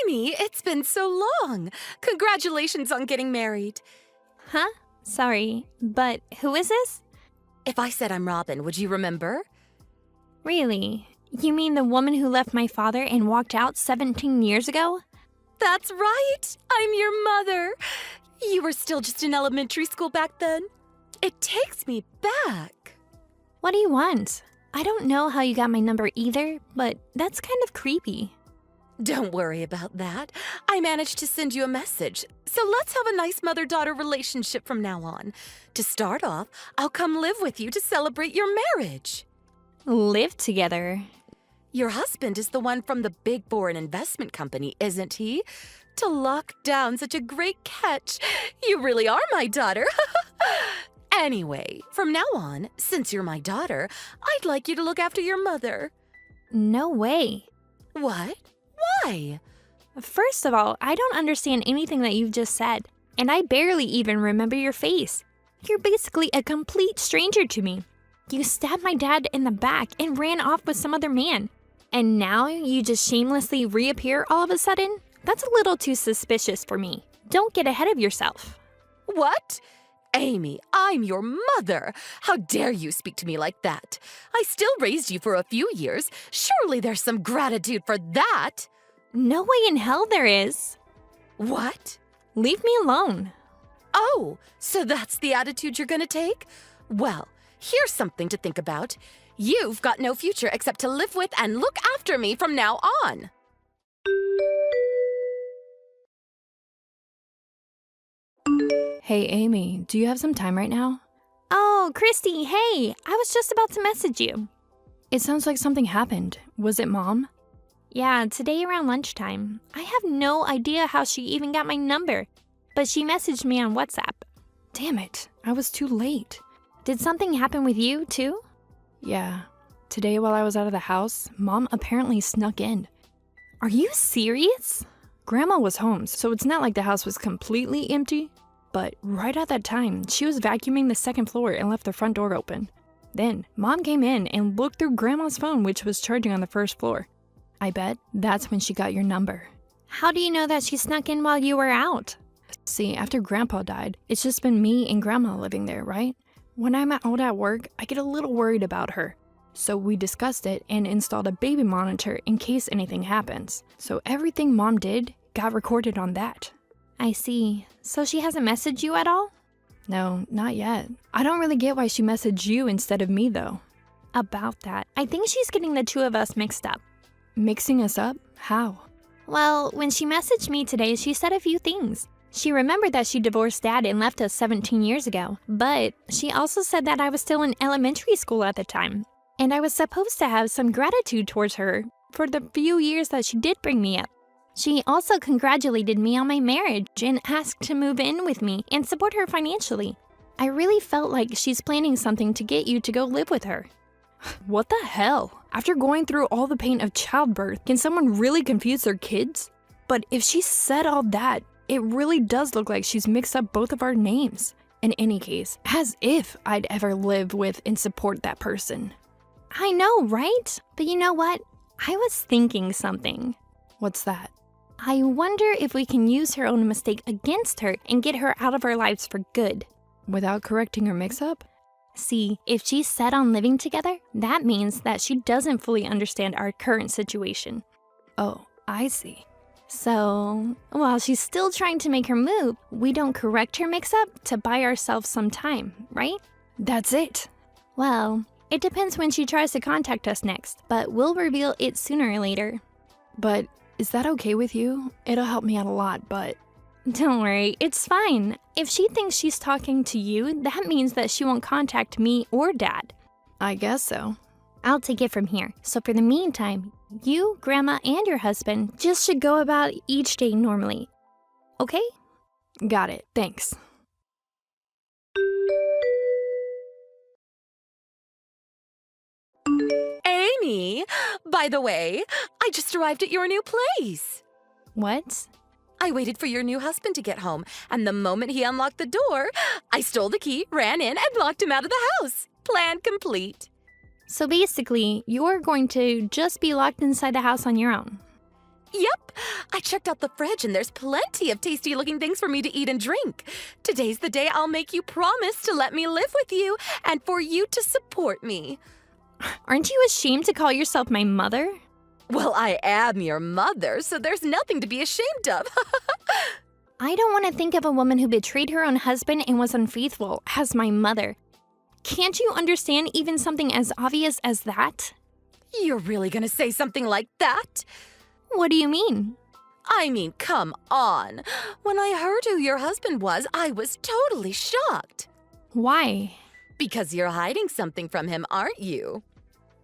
Amy, it's been so long. Congratulations on getting married. Huh? Sorry, but who is this? If I said I'm Robin, would you remember? Really? You mean the woman who left my father and walked out 17 years ago? That's right. I'm your mother. You were still just in elementary school back then. It takes me back. What do you want? I don't know how you got my number either, but that's kind of creepy. Don't worry about that. I managed to send you a message. So let's have a nice mother-daughter relationship from now on. To start off, I'll come live with you to celebrate your marriage. Live together? Your husband is the one from the big foreign investment company, isn't he? To lock down such a great catch. You really are my daughter. Anyway, from now on, since you're my daughter, I'd like you to look after your mother. No way. What? Why? First of all, I don't understand anything that you've just said, and I barely even remember your face. You're basically a complete stranger to me. You stabbed my dad in the back and ran off with some other man. And now you just shamelessly reappear all of a sudden? That's a little too suspicious for me. Don't get ahead of yourself. What? Amy, I'm your mother. How dare you speak to me like that? I still raised you for a few years. Surely there's some gratitude for that. No way in hell there is. What? Leave me alone. Oh, so that's the attitude you're gonna take? Well, here's something to think about. You've got no future except to live with and look after me from now on. Hey, Amy, do you have some time right now? Oh, Christy, hey, I was just about to message you. It sounds like something happened. Was it Mom? Yeah, today around lunchtime. I have no idea how she even got my number, but she messaged me on WhatsApp. Damn it, I was too late. Did something happen with you, too? Yeah. Today while I was out of the house, Mom apparently snuck in. Are you serious? Grandma was home, so it's not like the house was completely empty. But right at that time, she was vacuuming the second floor and left the front door open. Then, Mom came in and looked through Grandma's phone, which was charging on the first floor. I bet that's when she got your number. How do you know that she snuck in while you were out? See, after Grandpa died, it's just been me and Grandma living there, right? When I'm out at work, I get a little worried about her. So we discussed it and installed a baby monitor in case anything happens. So everything Mom did got recorded on that. I see. So she hasn't messaged you at all? No, not yet. I don't really get why she messaged you instead of me, though. About that, I think she's getting the two of us mixed up. Mixing us up? How? Well, when she messaged me today, she said a few things. She remembered that she divorced Dad and left us 17 years ago, but she also said that I was still in elementary school at the time, and I was supposed to have some gratitude towards her for the few years that she did bring me up. She also congratulated me on my marriage and asked to move in with me and support her financially. I really felt like she's planning something to get you to go live with her. What the hell? After going through all the pain of childbirth, can someone really confuse their kids? But if she said all that, it really does look like she's mixed up both of our names. In any case, as if I'd ever live with and support that person. I know, right? But you know what? I was thinking something. What's that? I wonder if we can use her own mistake against her and get her out of our lives for good. Without correcting her mix-up? See, if she's set on living together, that means that she doesn't fully understand our current situation. Oh, I see. So, while she's still trying to make her move, we don't correct her mix-up to buy ourselves some time, right? That's it. Well, it depends when she tries to contact us next, but we'll reveal it sooner or later. But is that okay with you? It'll help me out a lot, but... Don't worry, it's fine. If she thinks she's talking to you, that means that she won't contact me or Dad. I guess so. I'll take it from here. So for the meantime, you, Grandma, and your husband just should go about each day normally. Okay? Got it. Thanks. Amy, by the way, I just arrived at your new place. What? I waited for your new husband to get home, and the moment he unlocked the door, I stole the key, ran in, and locked him out of the house. Plan complete. So basically, you're going to just be locked inside the house on your own. Yep, I checked out the fridge and there's plenty of tasty-looking things for me to eat and drink. Today's the day I'll make you promise to let me live with you and for you to support me. Aren't you ashamed to call yourself my mother? Well, I am your mother, so there's nothing to be ashamed of. I don't want to think of a woman who betrayed her own husband and was unfaithful as my mother. Can't you understand even something as obvious as that? You're really gonna say something like that? What do you mean? I mean, come on. When I heard who your husband was, I was totally shocked. Why? Because you're hiding something from him, aren't you?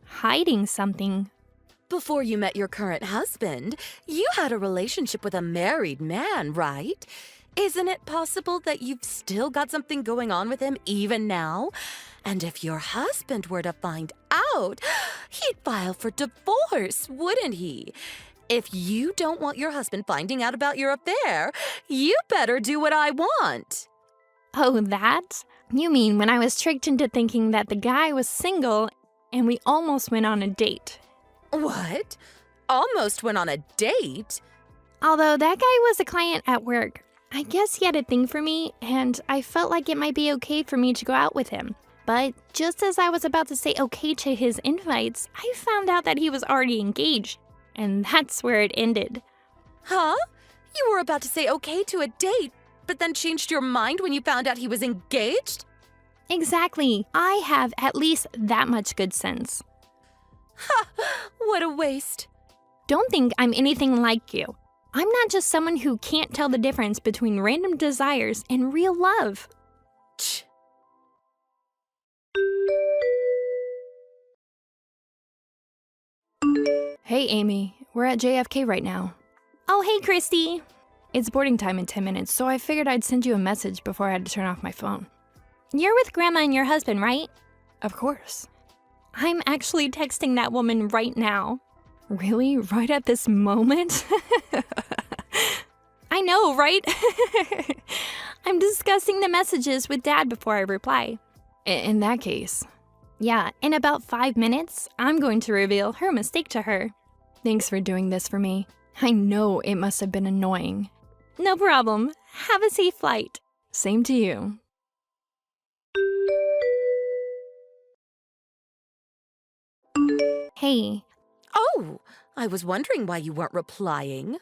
Hiding something? Before you met your current husband, you had a relationship with a married man, right? Isn't it possible that you've still got something going on with him even now? And if your husband were to find out, he'd file for divorce, wouldn't he? If you don't want your husband finding out about your affair, you better do what I want. Oh, that? You mean when I was tricked into thinking that the guy was single and we almost went on a date? What? Almost went on a date? Although that guy was a client at work, I guess he had a thing for me, and I felt like it might be okay for me to go out with him. But just as I was about to say okay to his invites, I found out that he was already engaged, and that's where it ended. Huh? You were about to say okay to a date, but then changed your mind when you found out he was engaged? Exactly. I have at least that much good sense. Ha! What a waste. Don't think I'm anything like you. I'm not just someone who can't tell the difference between random desires and real love. Tch. Hey, Amy. We're at JFK right now. Oh, hey, Christy. It's boarding time in 10 minutes, so I figured I'd send you a message before I had to turn off my phone. You're with Grandma and your husband, right? Of course. I'm actually texting that woman right now. Really? Right at this moment? I know, right? I'm discussing the messages with Dad before I reply. In that case. Yeah, in about 5 minutes, I'm going to reveal her mistake to her. Thanks for doing this for me. I know it must have been annoying. No problem. Have a safe flight. Same to you. Hey, Oh, I was wondering why you weren't replying.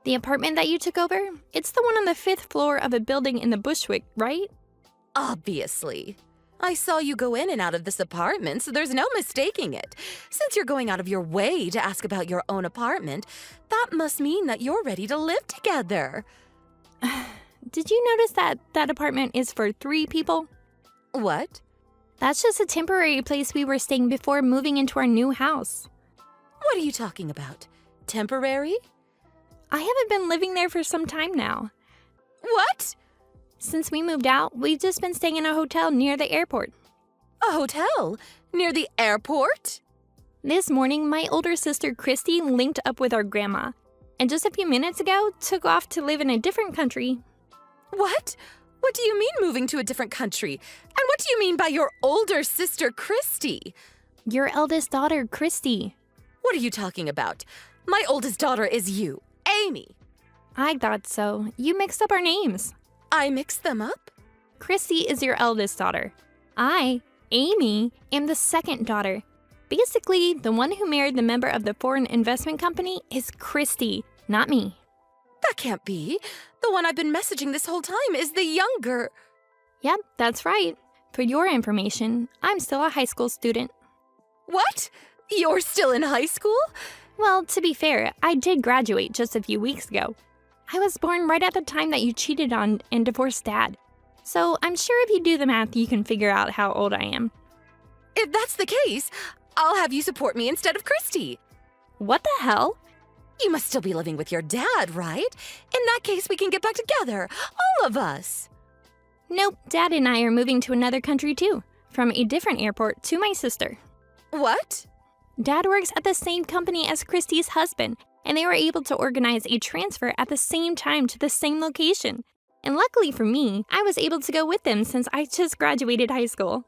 the apartment that you took over? It's the one on the 5th floor of a building in the Bushwick, right? Obviously. I saw you go in and out of this apartment, so there's no mistaking it. Since you're going out of your way to ask about your own apartment, that must mean that you're ready to live together. Did you notice that that apartment is for 3 people? What? That's just a temporary place we were staying before moving into our new house. What are you talking about? Temporary? I haven't been living there for some time now. What? Since we moved out, we've just been staying in a hotel near the airport. A hotel? Near the airport? This morning, my older sister Christy linked up with our grandma, and just a few minutes ago, took off to live in a different country. What? What do you mean moving to a different country? And what do you mean by your older sister, Christy? Your eldest daughter, Christy. What are you talking about? My oldest daughter is you, Amy. I thought so. You mixed up our names. I mixed them up? Christy is your eldest daughter. I, Amy, am the second daughter. Basically, the one who married the member of the foreign investment company is Christy, not me. That can't be. The one I've been messaging this whole time is the younger. Yep, that's right. For your information, I'm still a high school student. What? You're still in high school? Well, to be fair, I did graduate just a few weeks ago. I was born right at the time that you cheated on and divorced Dad. So I'm sure if you do the math, you can figure out how old I am. If that's the case, I'll have you support me instead of Christy. What the hell? You must still be living with your dad, right? In that case, we can get back together, all of us. Nope, Dad and I are moving to another country too, from a different airport to my sister. What? Dad works at the same company as Christy's husband, and they were able to organize a transfer at the same time to the same location. And luckily for me, I was able to go with them since I just graduated high school.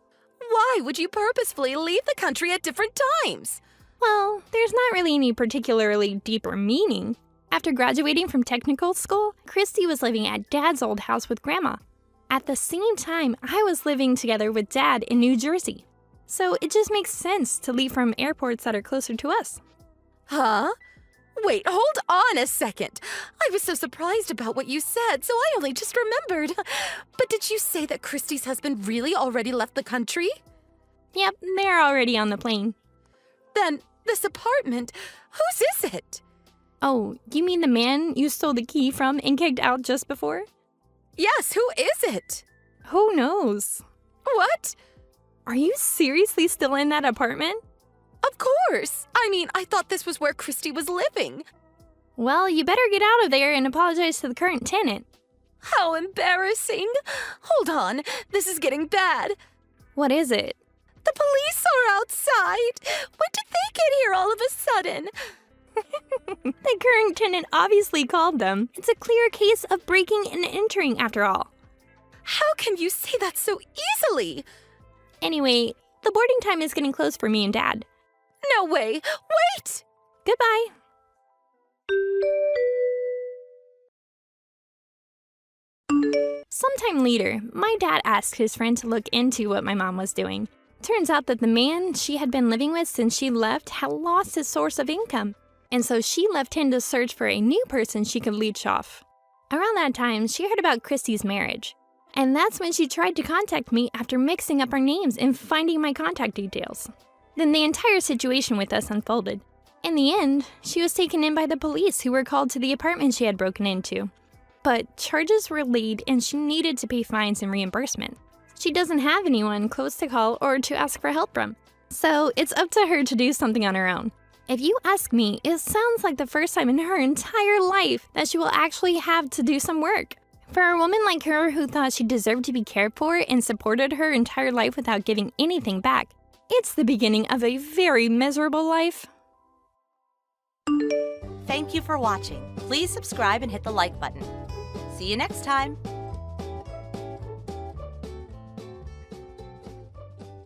Why would you purposefully leave the country at different times? Well, there's not really any particularly deeper meaning. After graduating from technical school, Christy was living at Dad's old house with Grandma. At the same time, I was living together with Dad in New Jersey. So it just makes sense to leave from airports that are closer to us. Huh? Wait, hold on a second. I was so surprised about what you said, so I only just remembered. But did you say that Christy's husband really already left the country? Yep, they're already on the plane. Then, this apartment, whose is it? Oh, you mean the man you stole the key from and kicked out just before? Yes, who is it? Who knows? What? Are you seriously still in that apartment? Of course. I mean, I thought this was where Christy was living. Well, you better get out of there and apologize to the current tenant. How embarrassing. Hold on, this is getting bad. What is it? The police are outside. When did they get here all of a sudden? The current tenant obviously called them. It's a clear case of breaking and entering after all. How can you say that so easily? Anyway, the boarding time is getting close for me and Dad. No way. Wait! Goodbye. Sometime later, my dad asked his friend to look into what my mom was doing. Turns out that the man she had been living with since she left had lost his source of income, and so she left him to search for a new person she could leech off. Around that time, she heard about Christy's marriage, and that's when she tried to contact me after mixing up our names and finding my contact details. Then the entire situation with us unfolded. In the end, she was taken in by the police who were called to the apartment she had broken into. But charges were laid and she needed to pay fines and reimbursement. She doesn't have anyone close to call or to ask for help from. So it's up to her to do something on her own. If you ask me, it sounds like the first time in her entire life that she will actually have to do some work. For a woman like her who thought she deserved to be cared for and supported her entire life without giving anything back, it's the beginning of a very miserable life. Thank you for watching. Please subscribe and hit the like button. See you next time.